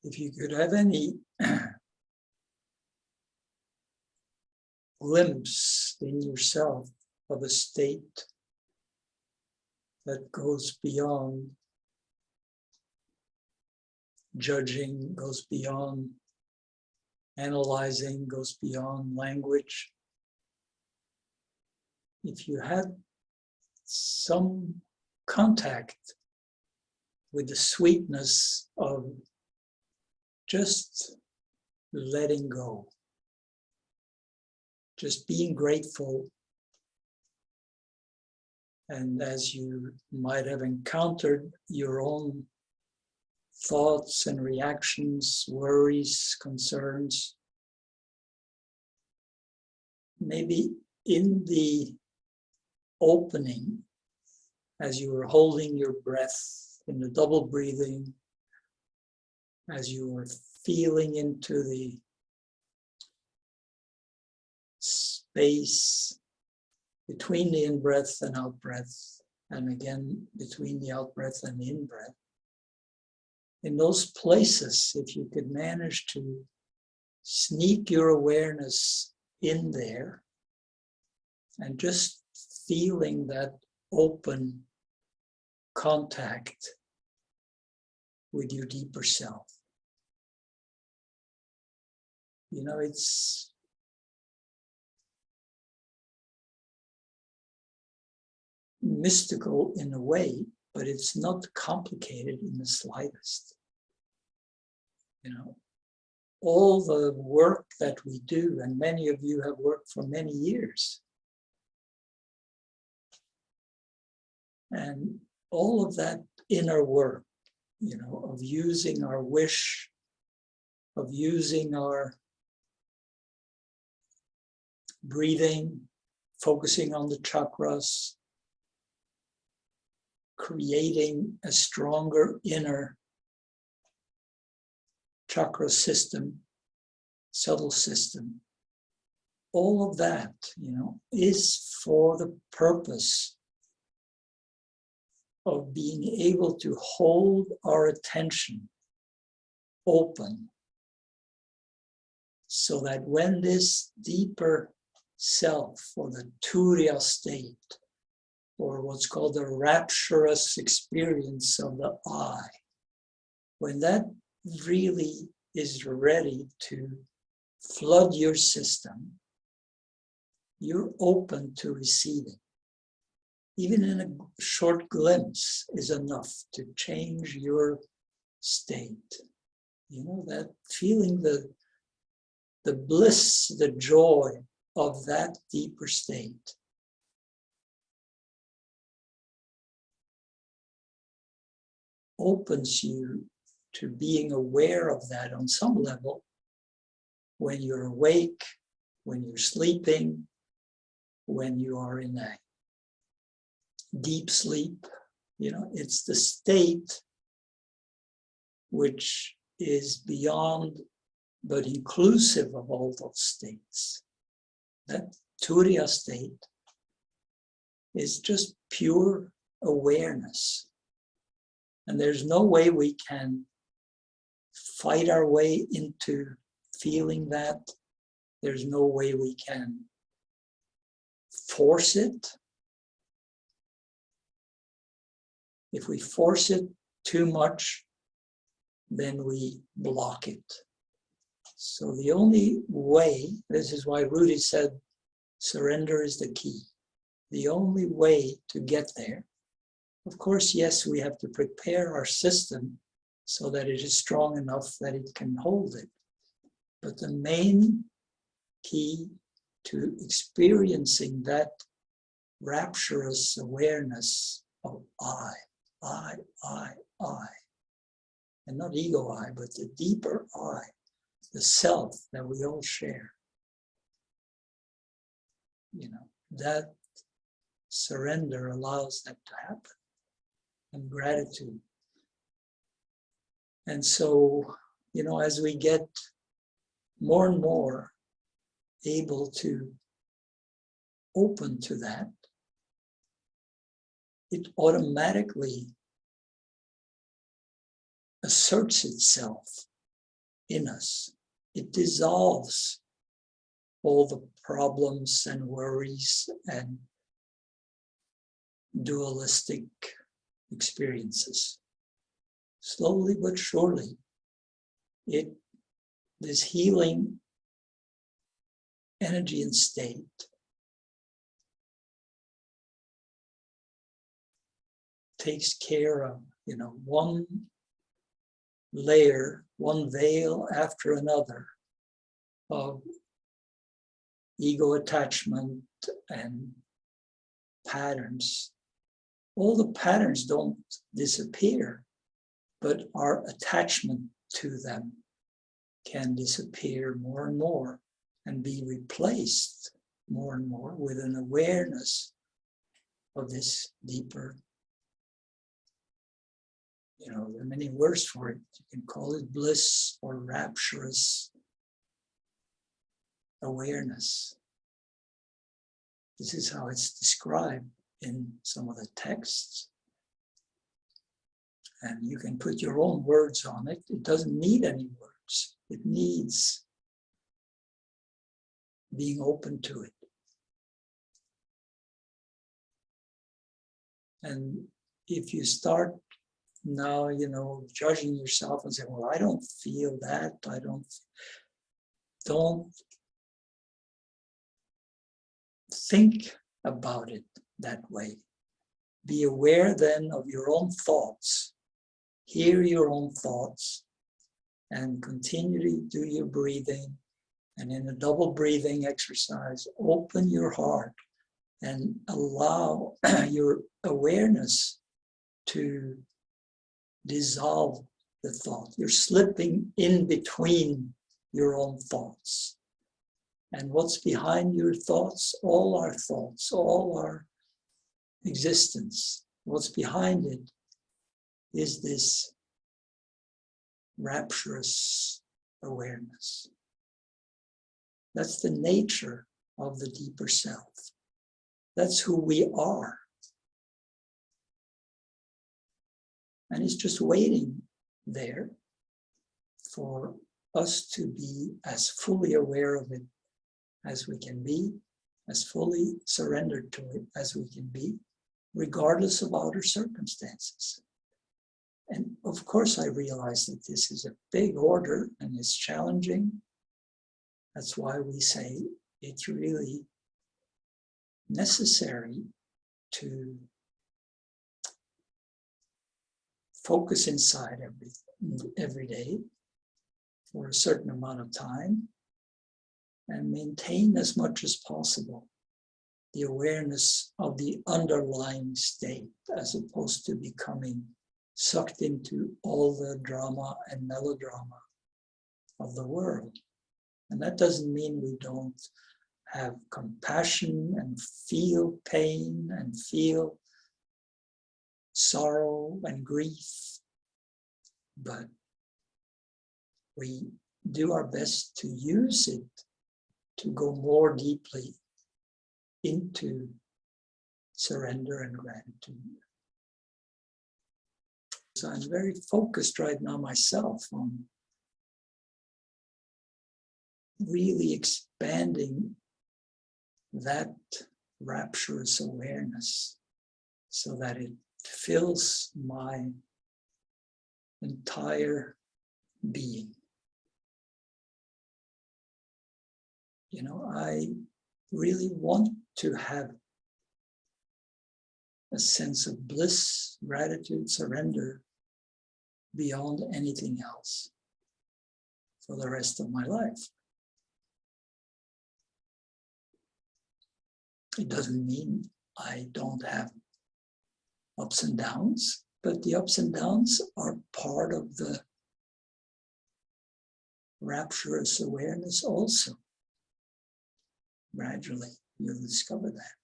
if you could have any glimpse in yourself of a state that goes beyond judging, goes beyond analyzing, goes beyond language. If you had some contact with the sweetness of just letting go, just being grateful. And as you might have encountered your own thoughts and reactions, worries, concerns, maybe in the opening, as you were holding your breath in the double breathing, as you were feeling into the space between the in-breath and out-breath, and again between the out-breath and the in-breath. In those places, if you could manage to sneak your awareness in there and just feeling that open contact with your deeper self. You know, it's mystical in a way, but it's not complicated in the slightest. You know, all the work that we do, and many of you have worked for many years, and all of that inner work, you know, of using our wish, of using our breathing, focusing on the chakras, creating a stronger inner chakra system, subtle system. All of that, you know, is for the purpose of being able to hold our attention open so that when this deeper self, or the Turiya state, or what's called the rapturous experience of the I, when that really is ready to flood your system, you're open to receiving. Even in a short glimpse is enough to change your state. You know, that feeling the bliss, the joy of that deeper state. Opens you to being aware of that on some level when you're awake, when you're sleeping, when you are in a deep sleep. You know, it's the state which is beyond but inclusive of all those states. That Turiya state is just pure awareness. And there's no way we can fight our way into feeling that. There's no way we can force it. If we force it too much, then we block it. So the only way, this is why Rudy said, surrender is the key. The only way to get there. Of course, yes, we have to prepare our system so that it is strong enough that it can hold it. But the main key to experiencing that rapturous awareness of I, and not ego I, but the deeper I, the self that we all share. You know, that surrender allows that to happen. And gratitude. And so, you know, as we get more and more able to open to that, it automatically asserts itself in us. It dissolves all the problems and worries and dualistic experiences. Slowly but surely, this healing energy and state takes care of, one layer, one veil after another of ego attachment and patterns. All the patterns don't disappear, but our attachment to them can disappear more and more and be replaced more and more with an awareness of this deeper, there are many words for it. You can call it bliss or rapturous awareness. This is how it's described in some of the texts. And you can put your own words on it. It doesn't need any words. It needs being open to it. And if you start now, judging yourself and saying, well, I don't feel that, don't think about it that way. Be aware then of your own thoughts. Hear your own thoughts and continually do your breathing. And in a double breathing exercise, open your heart and allow your awareness to dissolve the thought. You're slipping in between your own thoughts. And what's behind your thoughts? All our existence. What's behind it is this rapturous awareness. That's the nature of the deeper self. That's who we are. And it's just waiting there for us to be as fully aware of it as we can be, as fully surrendered to it as we can be, regardless of outer circumstances. And of course, I realize that this is a big order and it's challenging. That's why we say it's really necessary to focus inside every day for a certain amount of time and maintain as much as possible the awareness of the underlying state as opposed to becoming sucked into all the drama and melodrama of the world. And that doesn't mean we don't have compassion and feel pain and feel sorrow and grief, but we do our best to use it to go more deeply into surrender and gratitude. So I'm very focused right now myself on really expanding that rapturous awareness so that it fills my entire being. I really want to have a sense of bliss, gratitude, surrender beyond anything else for the rest of my life. It doesn't mean I don't have ups and downs, but the ups and downs are part of the rapturous awareness also. Gradually, you'll discover that.